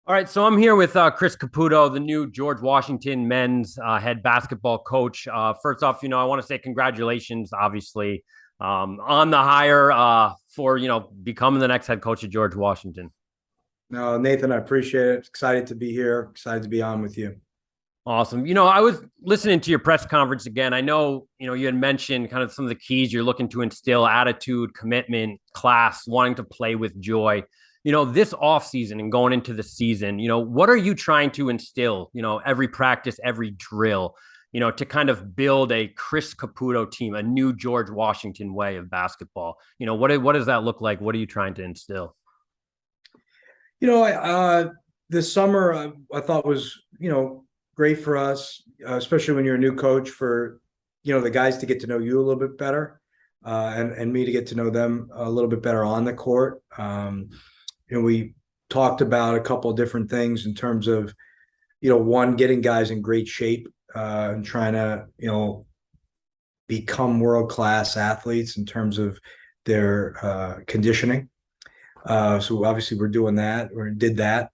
All right, so I'm here with Chris Caputo, the new George Washington men's head basketball coach. First off, I want to say congratulations, obviously, on the hire for becoming the next head coach of George Washington. No, Nathan, I appreciate it. Excited to be here. Excited to be on with you. Awesome. I was listening to your press conference again. I know, you had mentioned kind of some of the keys you're looking to instill: attitude, commitment, class, wanting to play with joy. This off season and going into the season, what are you trying to instill, every practice, every drill, to kind of build a Chris Caputo team, a new George Washington way of basketball? What does that look like? What are you trying to instill? You know, this summer I thought was, great for us, especially when you're a new coach for, the guys to get to know you a little bit better, and me to get to know them a little bit better on the court. We talked about a couple of different things in terms of, one, getting guys in great shape, and trying to, become world-class athletes in terms of their conditioning. So obviously we're doing that or did that.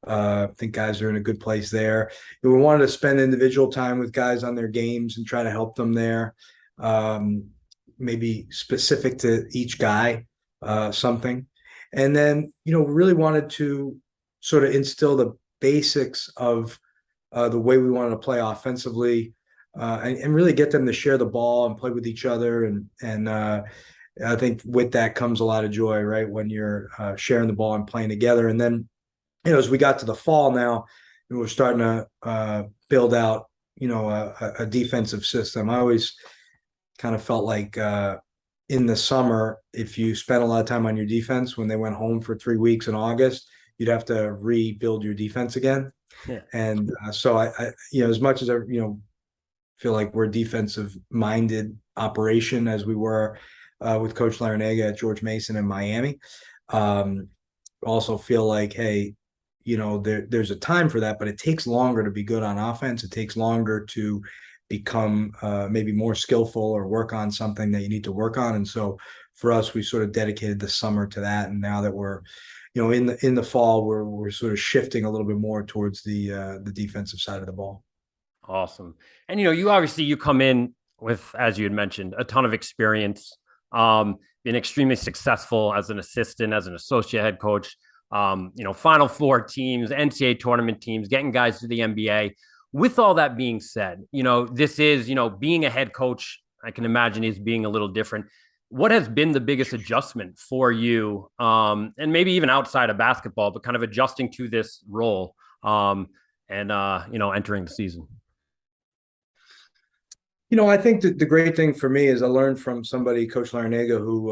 I think guys are in a good place there. We wanted to spend individual time with guys on their games and try to help them there. Maybe specific to each guy, something. And then, really wanted to sort of instill the basics of the way we wanted to play offensively, and really get them to share the ball and play with each other. And I think with that comes a lot of joy, right? When you're sharing the ball and playing together. And then, as we got to the fall now, we're starting to build out, a defensive system. I always kind of felt like in the summer, if you spent a lot of time on your defense when they went home for 3 weeks in August, you'd have to rebuild your defense again. Yeah. And so as much as I, feel like we're defensive minded operation as we were with Coach Larinaga at George Mason in Miami. Also feel like, hey, there's a time for that, but it takes longer to be good on offense. It takes longer to become maybe more skillful or work on something that you need to work on. And so for us, we sort of dedicated the summer to that. And now that we're, in the fall, we're sort of shifting a little bit more towards the defensive side of the ball. Awesome. And you come in with, as you had mentioned, a ton of experience, been extremely successful as an assistant, as an associate head coach, Final Four teams, NCAA tournament teams, getting guys to the NBA. With all that being said, this is, being a head coach, I can imagine is being a little different. What has been the biggest adjustment for you, and maybe even outside of basketball, but kind of adjusting to this role, and entering the season? I think that the great thing for me is I learned from somebody, Coach Larinaga, who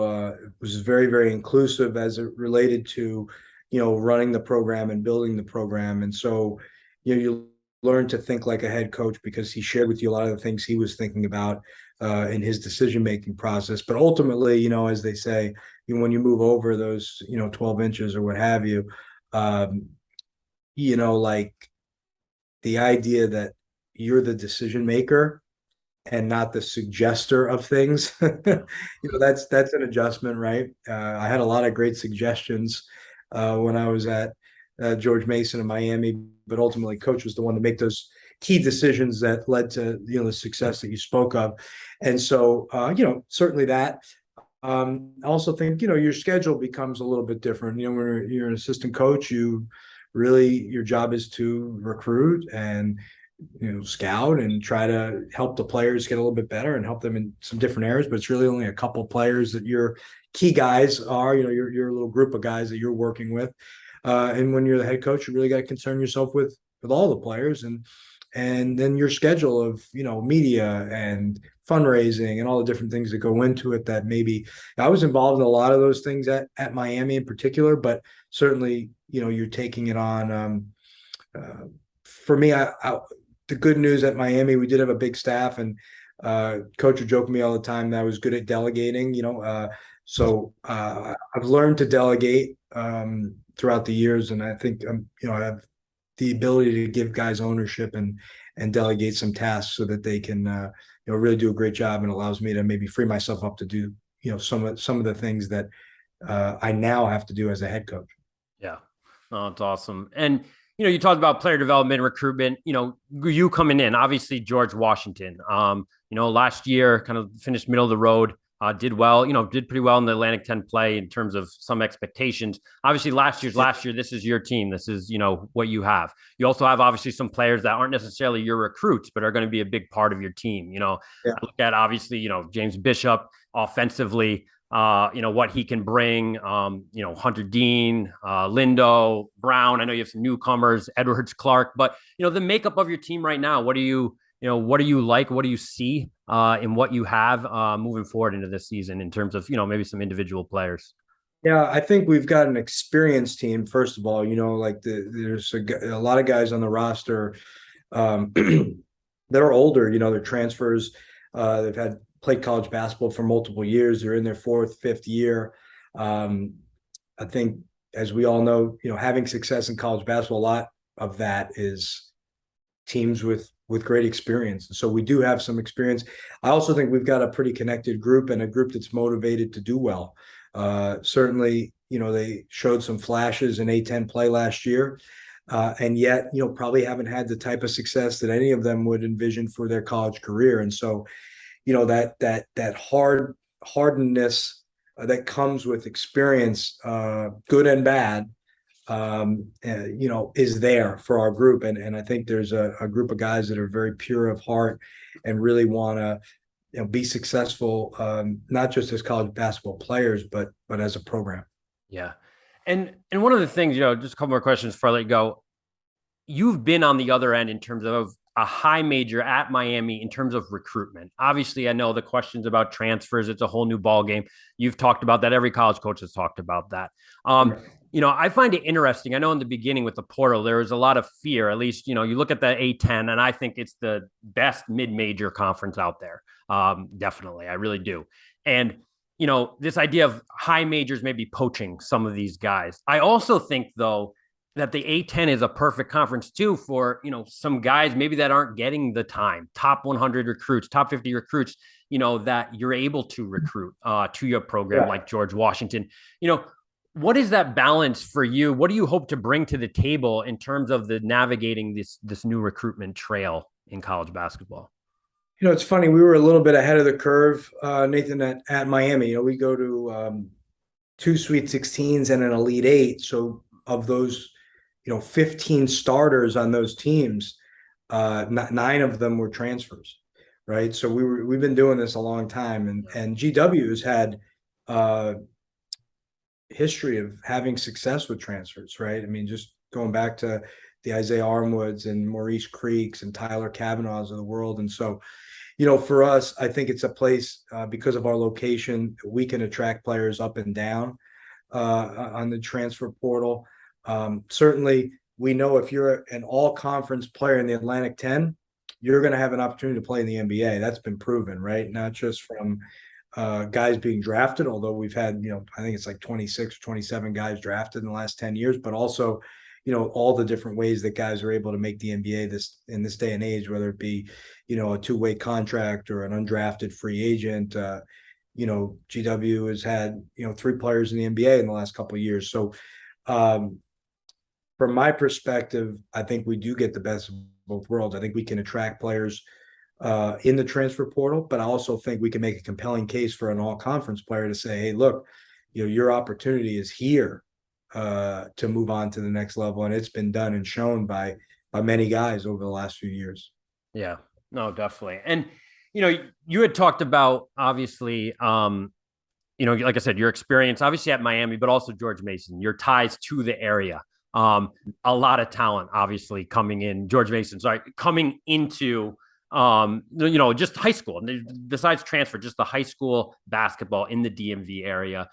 was very, very inclusive as it related to, running the program and building the program. And so, you learn to think like a head coach because he shared with you a lot of the things he was thinking about in his decision-making process. But ultimately, as they say, when you move over those, 12 inches or what have you, like the idea that you're the decision maker and not the suggester of things. That's an adjustment, right? I had a lot of great suggestions when I was at George Mason in Miami, but ultimately, Coach was the one to make those key decisions that led to the success that you spoke of. And so, certainly that. I also think your schedule becomes a little bit different. When you're an assistant coach, your job is to recruit and scout and try to help the players get a little bit better and help them in some different areas. But it's really only a couple of players that your key guys are. Your little group of guys that you're working with. And when you're the head coach, you really got to concern yourself with all the players and then your schedule of media and fundraising and all the different things that go into it. That maybe I was involved in a lot of those things at Miami in particular, but certainly you're taking it on. For me, the good news at Miami, we did have a big staff, and coach would joke with me all the time that I was good at delegating. So I've learned to delegate throughout the years, and I think I have the ability to give guys ownership and delegate some tasks so that they can really do a great job, and allows me to maybe free myself up to do some of the things that I now have to do as a head coach. Yeah, oh, it's awesome. And you talked about player development, recruitment, you coming in, obviously George Washington, last year kind of finished middle of the road, did well, did pretty well in the Atlantic 10 play in terms of some expectations. Obviously last year, this is your team. This is, what you have. You also have obviously some players that aren't necessarily your recruits, but are going to be a big part of your team. Yeah. I look at obviously, James Bishop offensively, what he can bring, Hunter Dean, Lindo, Brown. I know you have some newcomers, Edwards, Clark, but, the makeup of your team right now, what do you like? What do you see in what you have moving forward into this season in terms of, maybe some individual players? Yeah, I think we've got an experienced team. First of all, like there's a lot of guys on the roster um, that are older. They're transfers. They've had played college basketball for multiple years. They're in their fourth, fifth year. Um, I think, as we all know, having success in college basketball, a lot of that is teams with great experience. So we do have some experience. I also think we've got a pretty connected group and a group that's motivated to do well. Certainly, they showed some flashes in A10 play last year. And yet, probably haven't had the type of success that any of them would envision for their college career. And so, that hardness that comes with experience, good and bad, is there for our group. And I think there's a group of guys that are very pure of heart and really want to, be successful, not just as college basketball players, but as a program. Yeah. And one of the things, just a couple more questions before I let you go. You've been on the other end in terms of a high major at Miami in terms of recruitment. Obviously, I know the questions about transfers, it's a whole new ball game. You've talked about that. Every college coach has talked about that. I find it interesting. I know in the beginning with the portal, there was a lot of fear. At least, you look at the A10, and I think it's the best mid-major conference out there. Definitely. I really do. And, this idea of high majors maybe poaching some of these guys. I also think, though, that the A10 is a perfect conference too for, some guys maybe that aren't getting the time, top 100 recruits, top 50 recruits, that you're able to recruit to your program, like George Washington. What is that balance for you? What do you hope to bring to the table in terms of the navigating this new recruitment trail in college basketball? It's funny. We were a little bit ahead of the curve, Nathan, at Miami. We go to two Sweet 16s and an Elite Eight. So of those, 15 starters on those teams, nine of them were transfers, right? So we've been doing this a long time, and GW has had history of having success with transfers, right? I mean, just going back to the Isaiah Armwoods and Maurice Creeks and Tyler Kavanaughs of the world. And so, for us, I think it's a place, because of our location, we can attract players up and down on the transfer portal. Certainly, we know if you're an all-conference player in the Atlantic 10, you're going to have an opportunity to play in the NBA. That's been proven, right? Not just from guys being drafted, although we've had, I think it's like 26 or 27 guys drafted in the last 10 years, but also, all the different ways that guys are able to make the NBA in this day and age, whether it be, a two-way contract or an undrafted free agent. GW has had, three players in the NBA in the last couple of years. So from my perspective, I think we do get the best of both worlds. I think we can attract players in the transfer portal, but I also think we can make a compelling case for an all-conference player to say, hey, look, your opportunity is here to move on to the next level. And it's been done and shown by many guys over the last few years. Yeah, no, definitely. And, you had talked about, obviously, like I said, your experience, obviously at Miami, but also George Mason, your ties to the area. A lot of talent, obviously, coming in. George Mason, sorry, coming into, just high school. Besides transfer, just the high school basketball in the DMV area.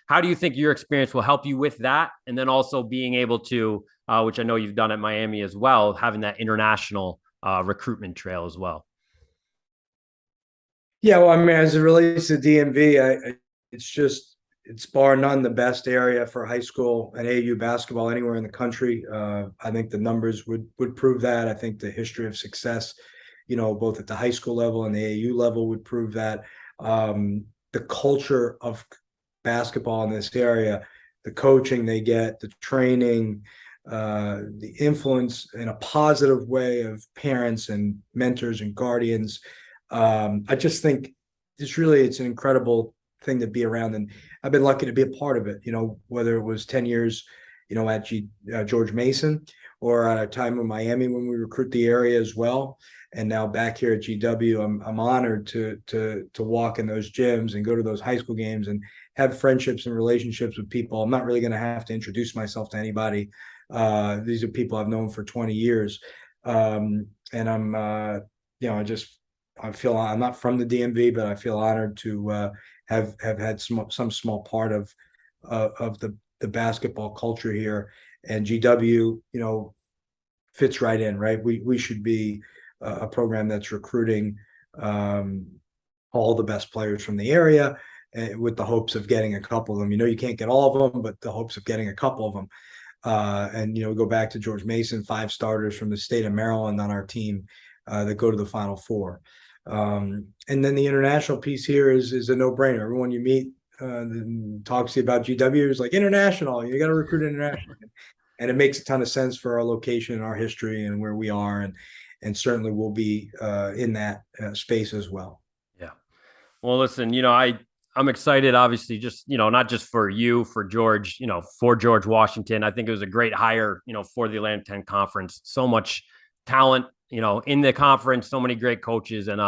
How do you think your experience will help you with that? And then also being able to, which I know you've done at Miami as well, having that international recruitment trail as well. Yeah, well, I mean, as it relates to DMV, it's bar none the best area for high school and AAU basketball anywhere in the country. I think the numbers would prove that. I think the history of success, both at the high school level and the AAU level would prove that. The culture of basketball in this area, the coaching they get, the training, the influence in a positive way of parents and mentors and guardians. I just think it's an incredible thing to be around, and I've been lucky to be a part of it. Whether it was 10 years, at George Mason, or at a time in Miami when we recruit the area as well, and now back here at GW, I'm honored to walk in those gyms and go to those high school games and have friendships and relationships with people. I'm not really going to have to introduce myself to anybody. These are people I've known for 20 years. And I feel I'm not from the DMV, but I feel honored to have had some small part of the basketball culture here. And GW, fits right in, right? We should be a program that's recruiting all the best players from the area, with the hopes of getting a couple of them. You can't get all of them, but the hopes of getting a couple of them. And go back to George Mason, 5 starters from the state of Maryland on our team that go to the Final Four. And then the international piece here is a no-brainer. Everyone you meet talks to you about GW is like, international. You got to recruit international, and it makes a ton of sense for our location and our history and where we are, and certainly we'll be in that space as well. Yeah. Well, listen, I'm excited, obviously, just, not just for you, for George, for George Washington. I think it was a great hire, for the Atlantic 10 conference. So much talent, in the conference, so many great coaches. And,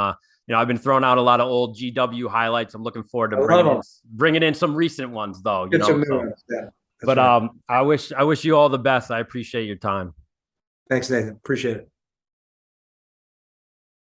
I've been throwing out a lot of old GW highlights. I'm looking forward to bringing in some recent ones, though. Some new ones. Yeah, but right. I wish you all the best. I appreciate your time. Thanks, Nathan. Appreciate it.